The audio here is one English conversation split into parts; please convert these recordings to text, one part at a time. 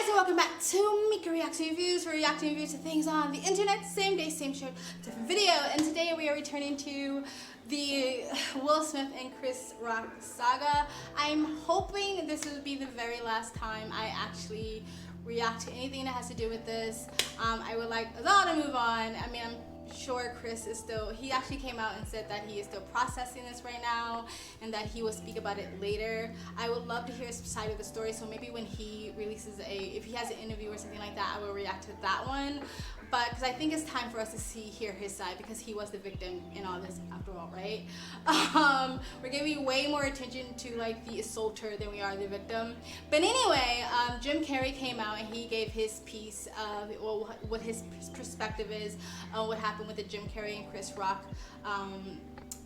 guys, and welcome back to Mika Reacts Reviews. We're reacting reviews to things on the internet, same day, same show, different video. And today we are returning to the Will Smith and Chris Rock saga. I'm hoping this will be the very last time I actually react to anything that has to do with this. I would like us all to move on. I mean, I'm sure Chris is still, he actually came out and said that he is still processing this right now and that he will speak about it later. I would love to hear his side of the story, so maybe when he releases if he has an interview or something like that, I will react to that one. But because I think it's time for us to hear his side, because he was the victim in all this after all, right? We're giving way more attention to like the assaulter than we are the victim. But anyway, Jim Carrey came out and he gave his piece of what his perspective is on what happened with the Jim Carrey and Chris Rock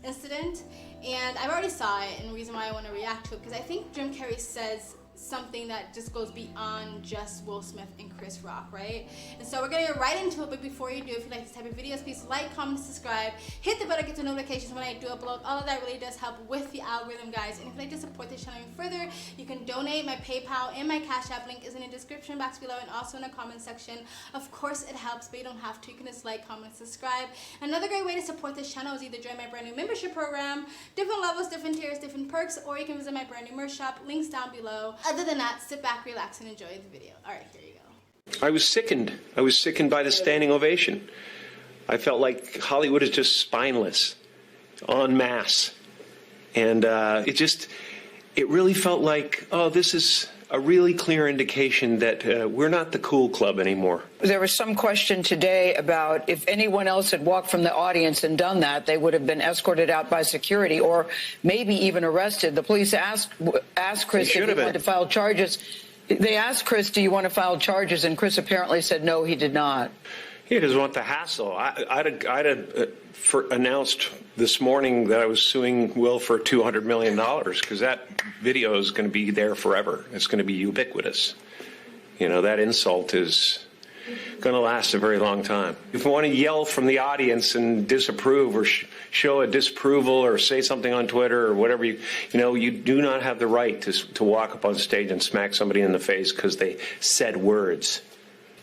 incident. And I've already saw it, and the reason why I want to react to it, because I think Jim Carrey says something that just goes beyond just Will Smith and Chris Rock, right? And so we're gonna get right into it, but before you do, if you like this type of videos, please like, comment, subscribe, hit the bell to get the notifications when I do upload. All of that really does help with the algorithm, guys. And if you'd like to support this channel even further, you can donate. My PayPal and my Cash App link is in the description box below and also in the comment section. Of course it helps, but you don't have to. You can just like, comment, subscribe. Another great way to support this channel is either join my brand new membership program, different levels, different tiers, different perks, or you can visit my brand new merch shop, links down below. Other than that, sit back, relax, and enjoy the video. All right, here you go. I was sickened. I was sickened by the standing ovation. I felt like Hollywood is just spineless, en masse. And it really felt like, oh, this is a really clear indication that we're not the cool club anymore. There was some question today about if anyone else had walked from the audience and done that, they would have been escorted out by security or maybe even arrested. The police asked Chris if he wanted to file charges. They asked Chris, do you want to file charges? And Chris apparently said no, he did not. He doesn't want the hassle. I'd have announced this morning that I was suing Will for $200 million because that video is going to be there forever. It's going to be ubiquitous. You know, that insult is going to last a very long time. If you want to yell from the audience and disapprove or show a disapproval or say something on Twitter or whatever, you do not have the right to walk up on stage and smack somebody in the face because they said words.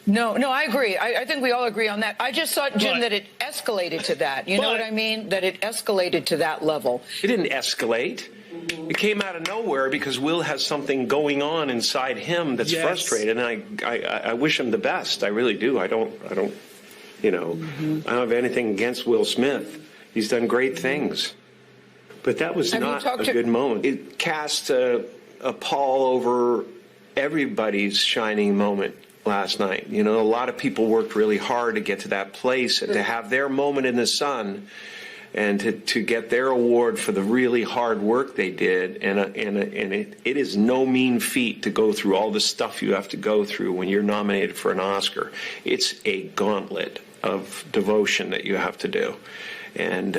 No, I agree. I think we all agree on that. I just thought, Jim, that it escalated to that. You know what I mean? That it escalated to that level. It didn't escalate. It came out of nowhere because Will has something going on inside him that's frustrated, and I wish him the best. I really do. I don't have anything against Will Smith. He's done great things. But that was not a good moment. It cast a pall over everybody's shining moment last night. You know, a lot of people worked really hard to get to that place and to have their moment in the sun and to get their award for the really hard work they did. And it is no mean feat to go through all the stuff you have to go through when you're nominated for an Oscar. It's a gauntlet of devotion that you have to do. And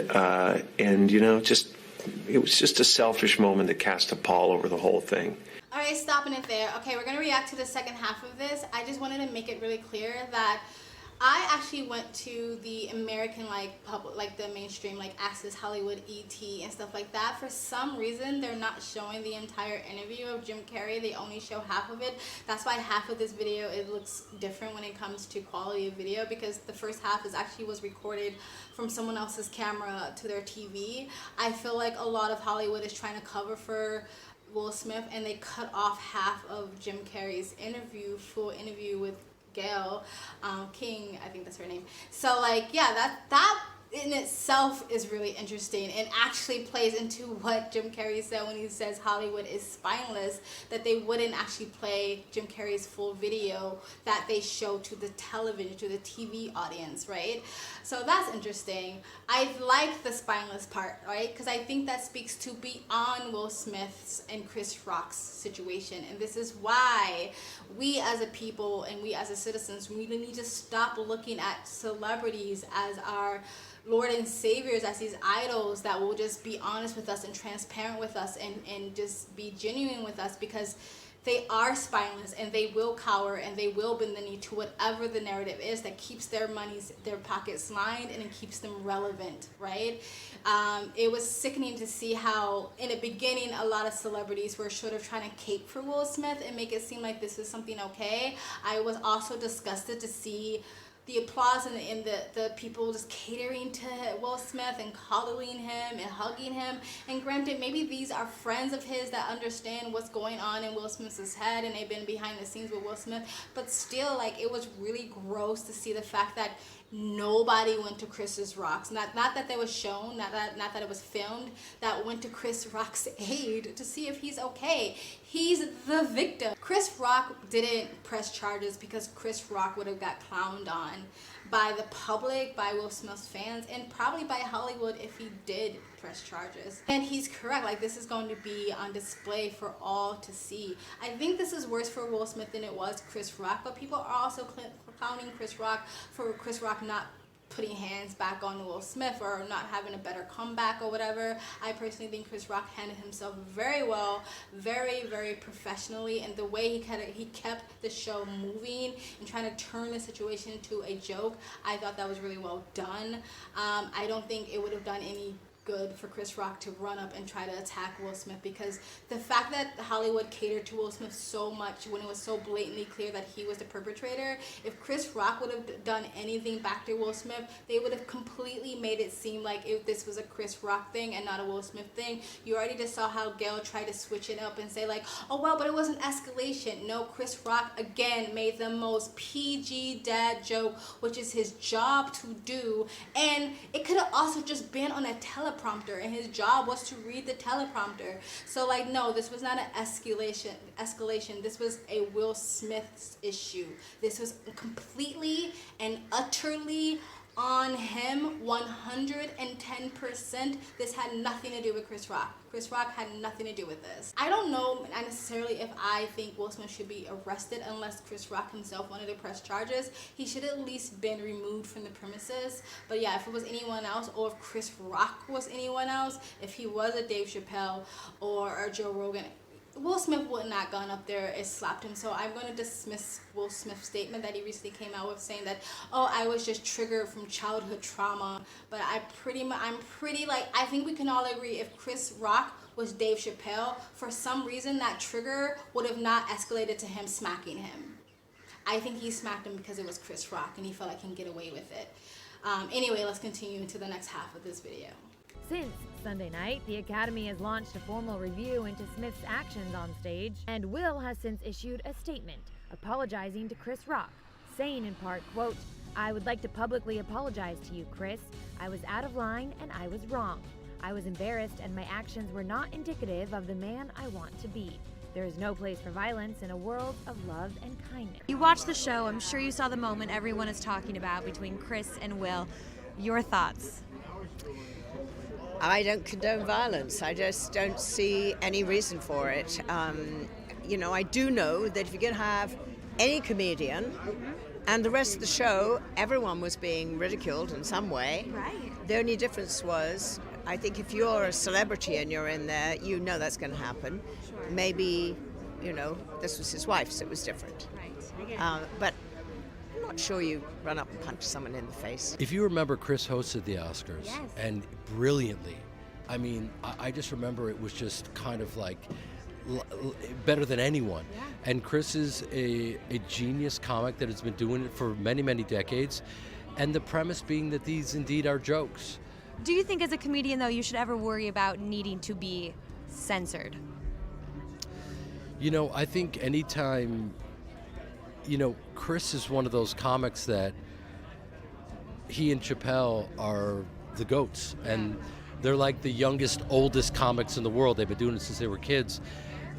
it was just a selfish moment that cast a pall over the whole thing. All right, stopping it there. Okay, we're going to react to the second half of this. I just wanted to make it really clear that I actually went to the American, public, the mainstream, Access Hollywood, ET, and stuff like that. For some reason, they're not showing the entire interview of Jim Carrey. They only show half of it. That's why half of this video, it looks different when it comes to quality of video, because the first half was recorded from someone else's camera to their TV. I feel like a lot of Hollywood is trying to cover for Will Smith, and they cut off half of Jim Carrey's full interview with Gail King, I think that's her name. So that in itself is really interesting and actually plays into what Jim Carrey said when he says Hollywood is spineless, that they wouldn't actually play Jim Carrey's full video that they show to the television, to the TV audience, right? So that's interesting. I like the spineless part, right? Because I think that speaks to beyond Will Smith's and Chris Rock's situation. And this is why we as a people and we as a citizens, we need to stop looking at celebrities as our Lord and Saviors, as these idols that will just be honest with us and transparent with us and just be genuine with us, because they are spineless, and they will cower, and they will bend the knee to whatever the narrative is that keeps their pockets lined, and it keeps them relevant, right? It was sickening to see how, in the beginning, a lot of celebrities were sort of trying to cape for Will Smith and make it seem like this is something okay. I was also disgusted to see the applause and the people just catering to Will Smith and coddling him and hugging him. And granted, maybe these are friends of his that understand what's going on in Will Smith's head, and they've been behind the scenes with Will Smith. But still, like, it was really gross to see the fact that nobody went to Chris Rock's, not that they was shown, not that it was filmed, that went to Chris Rock's aid to see if he's okay. He's the victim. Chris Rock didn't press charges because Chris Rock would have got clowned on by the public, by Will Smith's fans, and probably by Hollywood if he did press charges. And he's correct, like, this is going to be on display for all to see. I think this is worse for Will Smith than it was Chris Rock, but people are also clowning Chris Rock for Chris Rock not putting hands back on Will Smith or not having a better comeback or whatever. I personally think Chris Rock handled himself very well, very, very professionally, and the way he kept the show moving and trying to turn the situation into a joke, I thought that was really well done. I don't think it would have done any good for Chris Rock to run up and try to attack Will Smith, because the fact that Hollywood catered to Will Smith so much when it was so blatantly clear that he was the perpetrator, if Chris Rock would have done anything back to Will Smith, they would have completely made it seem like if this was a Chris Rock thing and not a Will Smith thing. You already just saw how Gail tried to switch it up and say like, oh well, but it was an escalation. No, Chris Rock again made the most PG dad joke, which is his job to do, and it could have also just been on a teleprompter, and his job was to read the teleprompter. So like, no, this was not an escalation. This was a Will Smith's issue. This was completely and utterly on him, 110%. This had nothing to do with Chris Rock. Chris Rock had nothing to do with this. I don't know necessarily if I think Will Smith should be arrested unless Chris Rock himself wanted to press charges. He should at least been removed from the premises. But yeah, if it was anyone else, or if Chris Rock was anyone else, if he was a Dave Chappelle or Joe Rogan, Will Smith would not gone up there and slapped him. So I'm going to dismiss Will Smith's statement that he recently came out with, saying that, oh, I was just triggered from childhood trauma. But I think we can all agree, if Chris Rock was Dave Chappelle, for some reason that trigger would have not escalated to him smacking him. I think he smacked him because it was Chris Rock and he felt like he can get away with it. Anyway, let's continue into the next half of this video. Since Sunday night, the Academy has launched a formal review into Smith's actions on stage, and Will has since issued a statement apologizing to Chris Rock, saying in part, quote, "I would like to publicly apologize to you, Chris. I was out of line and I was wrong. I was embarrassed and my actions were not indicative of the man I want to be. There is no place for violence in a world of love and kindness." You watched the show. I'm sure you saw the moment everyone is talking about between Chris and Will. Your thoughts? I don't condone violence. I just don't see any reason for it. I do know that if you're going to have any comedian and the rest of the show, everyone was being ridiculed in some way. Right. The only difference was, I think if you're a celebrity and you're in there, you know that's going to happen. Sure. Maybe, this was his wife, so it was different. Right. But I'm not sure you run up and punch someone in the face. If you remember, Chris hosted the Oscars, yes, and brilliantly. I mean, I just remember it was just kind of like better than anyone. Yeah. And Chris is a genius comic that has been doing it for many, many decades. And the premise being that these indeed are jokes. Do you think as a comedian, though, you should ever worry about needing to be censored? I think anytime, Chris is one of those comics that he and Chappelle are the GOATs. And they're like the youngest, oldest comics in the world. They've been doing it since they were kids.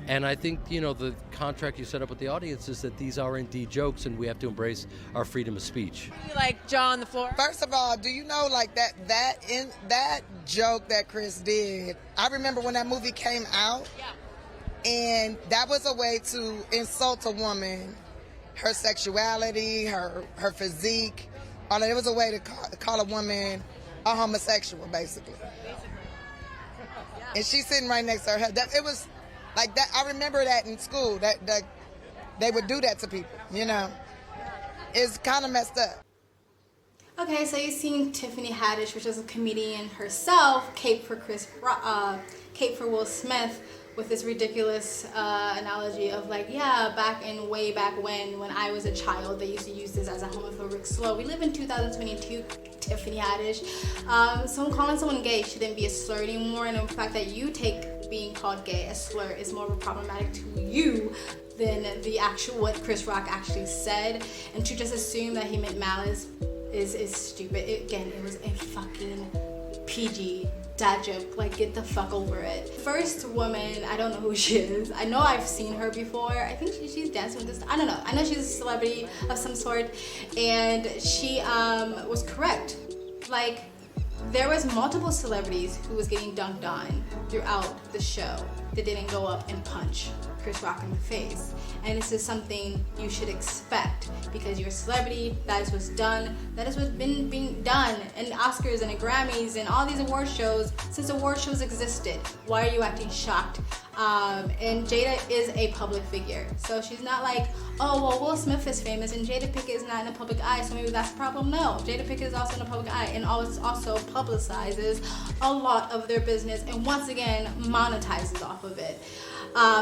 And I think, the contract you set up with the audience is that these are indeed jokes and we have to embrace our freedom of speech. You like jaw on the floor? First of all, do you know like that joke that Chris did? I remember when that movie came out. Yeah. And that was a way to insult a woman, her sexuality, her physique. It was a way to call a woman a homosexual, basically. And she's sitting right next to her. Like that, I remember that in school, that they would do that to people, you know. It's kind of messed up. Okay, so you've seen Tiffany Haddish, which is a comedian herself, cape for Will Smith, with this ridiculous analogy of like, yeah, way back when I was a child, they used to use this as a homophobic slur. We live in 2022, Tiffany Haddish. So calling someone gay shouldn't be a slur anymore, and the fact that you take being called gay a slur is more problematic to you than the actual what Chris Rock actually said, and to just assume that he meant malice is stupid. It was a fucking PG dad joke. Like, get the fuck over it. First woman, I don't know who she is. I know I've seen her before. I think she's dancing with this. I don't know. I know she's a celebrity of some sort, and she was correct. Like, there was multiple celebrities who was getting dunked on throughout the show that didn't go up and punch Chris Rock in the face. And this is something you should expect because you're a celebrity. That is what's done. That is what's been being done in Oscars and the Grammys and all these award shows since award shows existed. Why are you acting shocked? And Jada is a public figure. So she's not like, oh, well, Will Smith is famous and Jada Pinkett is not in the public eye, so maybe that's the problem. No, Jada Pinkett is also in the public eye and also publicizes a lot of their business and once again monetizes off of it.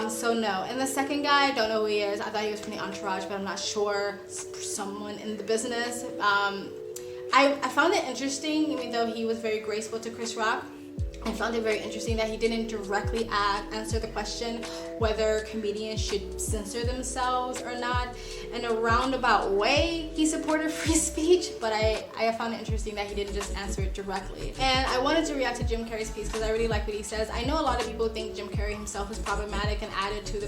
So no. And the second guy, I don't know who he is. I thought he was from the Entourage, but I'm not sure. Someone in the business. I found it interesting, even though he was very graceful to Chris Rock. I found it very interesting that he didn't directly answer the question whether comedians should censor themselves or not. In a roundabout way, he supported free speech, but I found it interesting that he didn't just answer it directly. And I wanted to react to Jim Carrey's piece because I really like what he says. I know a lot of people think Jim Carrey himself is problematic and added to the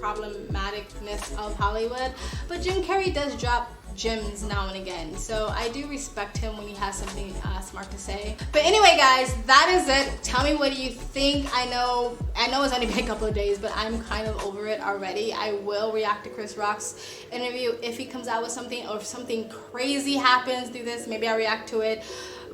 problematicness of Hollywood, but Jim Carrey does drop gems now and again, so I do respect him when he has something smart to say. But anyway, guys, that is it. Tell me, what do you think? I know it's only been a couple of days, but I'm kind of over it already. I will react to Chris Rock's interview if he comes out with something, or if something crazy happens through this, maybe I'll react to it.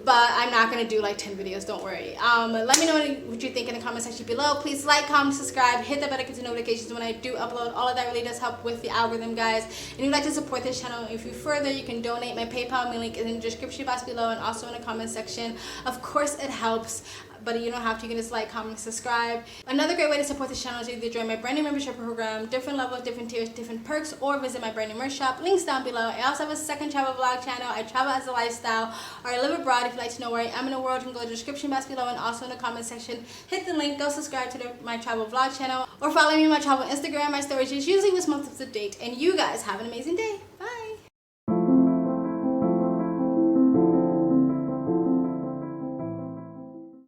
But I'm not going to do like 10 videos, don't worry. Let me know what you think in the comment section below. Please like, comment, subscribe, hit the bell to get notifications when I do upload. All of that really does help with the algorithm, guys. And if you'd like to support this channel even further, you can donate. My PayPal link is in the description box below and also in the comment section. Of course, it helps, but you don't have to. You can just like, comment, subscribe. Another great way to support this channel is either join my brand new membership program, different levels, different tiers, different perks, or visit my brand new merch shop. Links down below. I also have a second travel vlog channel. I travel as a lifestyle, or I live abroad. If you'd like to know where I am in the world, you can go to the description box below and also in the comment section. Hit the link, go subscribe to my travel vlog channel, or follow me on my travel Instagram. My stories is usually this month up to date. And you guys have an amazing day.